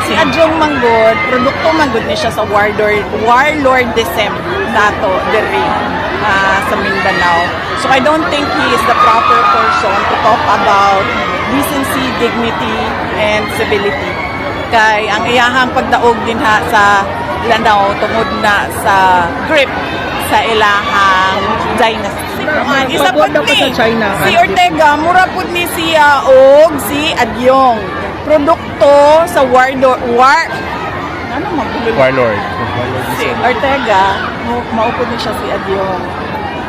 Si Adjong Manggod, produkto manggod ni siya sa warlordism nato diri sa Mindanao. So I don't think he is the proper person to talk about decency, dignity, and civility. Kay ang iyahang pagdaog din sa Lanao tungod na sa grip sa ilahang dynasty. Isa po si Ortega, mura po ni siya og si Adyong. Produkto sa warlord. Si Ortega, maupod ni siya si Adyong.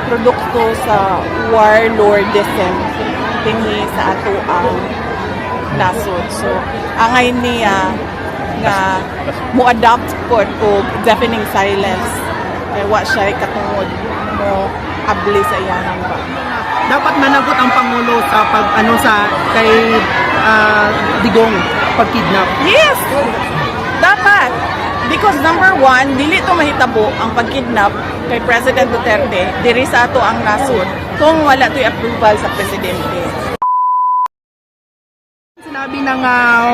Produkto sa warlordism dinhi sa ato ang nasod. So, angay niya nga mo-adopt po og deafening silence. Kaya wa siya katungod mo abli sa iyahang ba. Dapat managot ang Pangulo sa kay Digong pagkidnap. Yes! Dapat! Because number one, dili to mahitabo ang pagkidnap kay President Duterte diri sa ato ang nasod kung wala to'y approval sa Presidente. Sinabi ng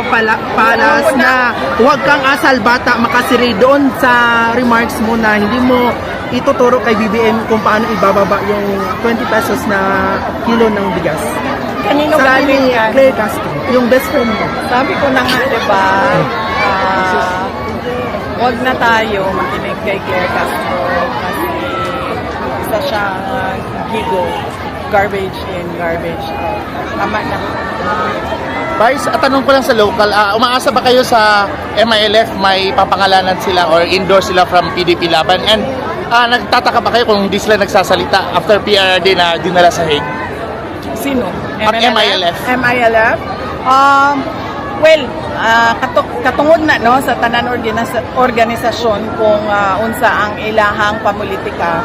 palas na huwag kang asal bata makasiri doon sa remarks mo na hindi mo ituturo kay BBM kung paano ibababa yung 20 pesos na kilo ng bigas. Kanino Sabi galing ni yan? Claire Castro, yung best friend mo. Sabi ko na nga, diba, wag na tayo makinig kay Claire Castro kasi isa siyang gigo. Garbage in, garbage out. Tama na. Vice, tanong ko lang sa local, umaasa ba kayo sa MILF may papangalanan sila or endorse sila from PDP Laban? And nagtataka ba kayo kung hindi sila nagsasalita after PRRD na dinala sa Hague? Sino? MILF. MILF? Well, katungod na no sa tanan organisasyon kung unsa ang ilahang pamulitika.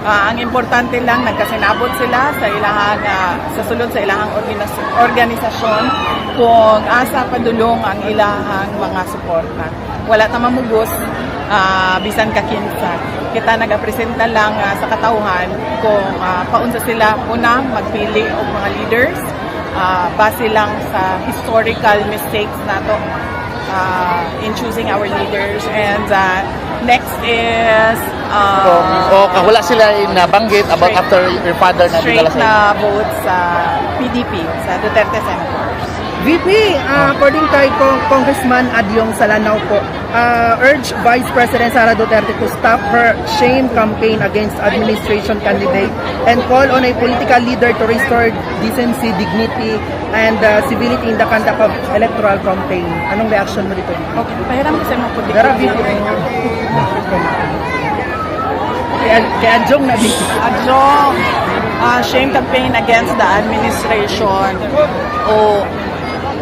Ang importante lang nagkasinabot sila sa ilahang sa sulod sa ilahang organisasyon kung asa padulong ang ilahang mga suporta. Wala ta mamugos bisan ka kinsa. Kita nagapresenta lang sa katawhan kung paunsa sila unang magpili og mga leaders base lang sa historical mistakes nato in choosing our leaders. And next is wala sila nabanggit about after your father na dinala straight na vote sa PDP, sa Duterte Senators. VP, according kay Congressman Adyong Salanao po, urge Vice President Sara Duterte to stop her shame campaign against administration candidate and call on a political leader to restore decency, dignity, and civility in the conduct of electoral campaign. Anong reaction mo dito? Okay, pahiram ko sa mga puti. Pero VP, kay Adyong na VP. Adjong, shame campaign against the administration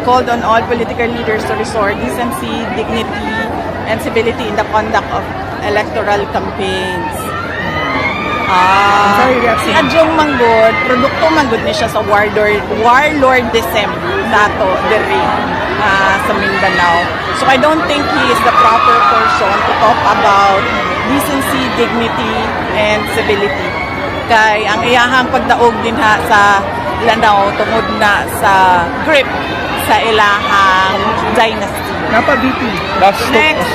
called on all political leaders to restore decency, dignity, and civility in the conduct of electoral campaigns. Si Adjong Manggod, produkto manggod ni siya sa warlordism nato diri sa Mindanao. So I don't think he is the proper person to talk about decency, dignity, and civility. Kay ang iyahang pagdaog din sa Lanao tungod na sa grip sa ilahang dynasty. Napa-VP. Next.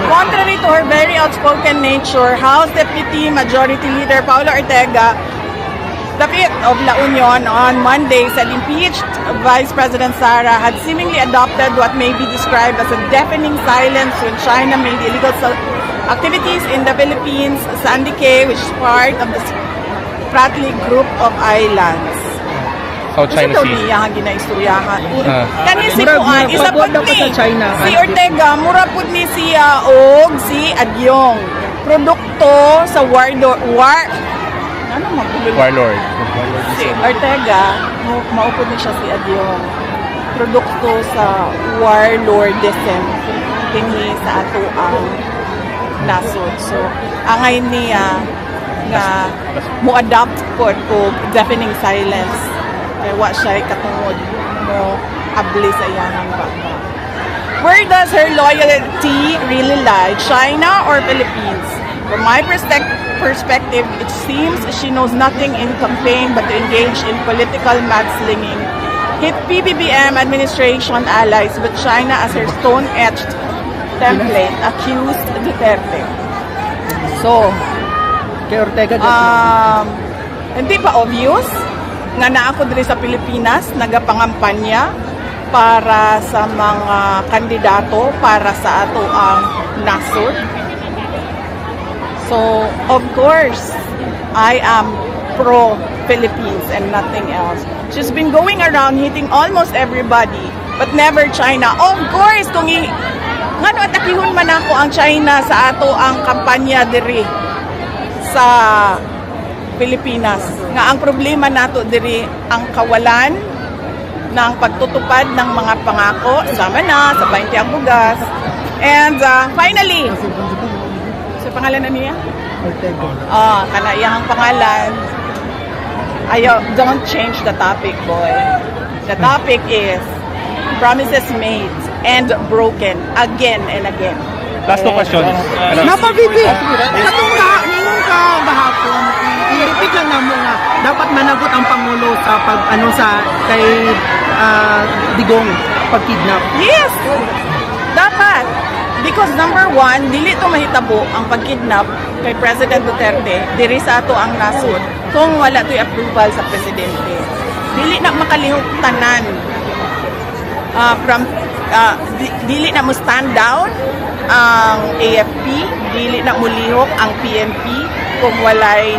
Contrary to her very outspoken nature, House Deputy Majority Leader Paula Ortega, the 5th of La Union on Monday said impeached Vice President Sara had seemingly adopted what may be described as a deafening silence when China made illegal activities in the Philippines, Sandy Cay, which is part of the Spratly Group of Islands. South China Sea. Niya ang ginaistoryahan. Kani si Kuan, isa po ni si Ortega, mura po ni siya og si Adyong. Produkto sa warlord. Si Ortega, maupod ni siya si Adyong. Produkto sa warlordism dinhi sa ato ang nasod. So, angay niya nga mo-adopt po og deafening silence. Kaya wa siya katungod mo abli sa iyahang baba. Where does her loyalty really lie? China or Philippines? From my perspective, it seems she knows nothing in campaign but to engage in political mudslinging hit PBBM administration allies with China as her stone-etched template accused Duterte. So, Kay Ortega, hindi pa obvious nga naa ako diri sa Pilipinas nagapangampanya para sa mga kandidato para sa ato ang nasod. So, of course, I am pro-Philippines and nothing else. She's been going around hitting almost everybody, but never China. Of course, kung ngano atakihon man ako ang China sa ato ang kampanya diri sa Pilipinas. Nga ang problema nato diri ang kawalan ng pagtutupad ng mga pangako, sama na sa 20 ang bugas. And finally, sa pangalan na niya? Ortega. Kana iyang pangalan. Don't change the topic, boy. The topic is promises made and broken again and again. Last two questions. Napabibi! Katong ngayon ka gahapon, i-repeat lang namo nga dapat managot ang Pangulo sa kay Digong pagkidnap. Yes! Dapat. Because number one, dili to mahitabo ang pagkidnap kay President Duterte diri sa ato ang nasod kung wala to'y approval sa presidente. Dili na makalihok tanan dili na mo stand down ang AFP, dili na mulihok ang PNP kung walay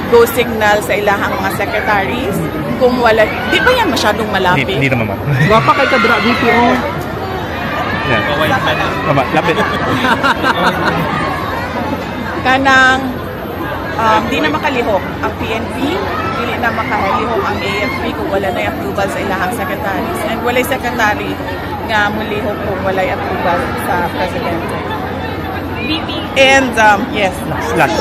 go signal sa ilahang mga secretaries, kung walay, di ba yan masyadong malapit? Hindi naman, ma'am. Wapa kay kadra VPO. Yan. Mama, lapit. Kanang di na makalihok ang PNP, dili na makalihok ang AFP kung wala na approval sa ilahang secretaries, and walay secretary nga mulihok kung walay approval sa presidente. And yes, Last.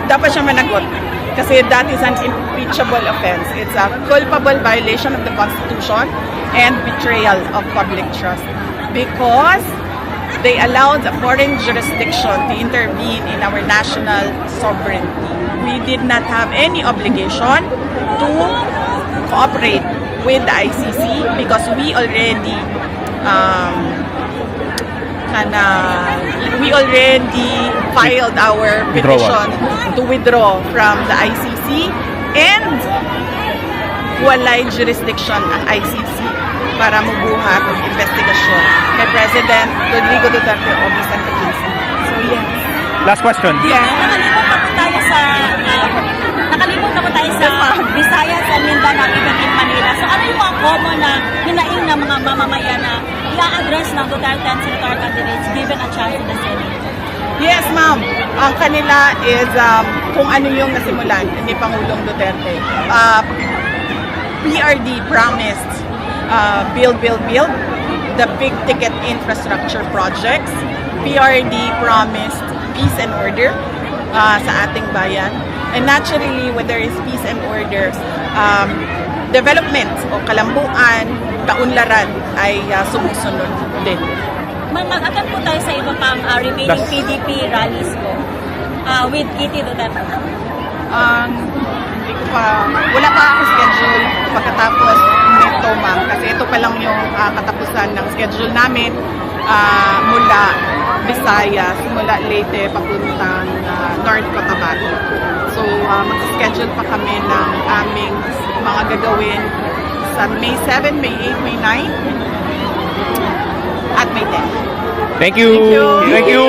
dapat siya managot kasi that is an impeachable offense. It's a culpable violation of the Constitution and betrayal of public trust because they allowed a foreign jurisdiction to intervene in our national sovereignty. We did not have any obligation to cooperate with the ICC because we already filed our petition to withdraw from the ICC, and walay jurisdiction ang ICC para mubuhat ng investigasyon kay President Rodrigo Duterte o Vicente Quince. So yes. Last question. Nakalimot na po tayo sa Visayas and Mindanao, even in Manila. So ano yung mga common na hinaing ng mga mamamayan na i-address ng Duterte and Senator candidates given a chance in the Senate? Yes, ma'am. Ang kanila is kung ano yung nasimulan ni Pangulong Duterte. PRD promised build the big ticket infrastructure projects. PRD promised peace and order sa ating bayan. And naturally, when there is peace and order, development o kalambuan, kaunlaran ay sumusunod din. Mag-attend po tayo sa iba pang remaining PDP rallies po with Kitty Duterte. Hindi ko pa, wala pa ako schedule pagkatapos nito, ma'am. Kasi ito pa lang yung katapusan ng schedule namin mula Visayas, mula Leyte, papuntang North Cotabato. So, mag-schedule pa kami ng aming mga gagawin sa May 7, May 8, May 9, at May 10. Thank you. Thank you. Thank you.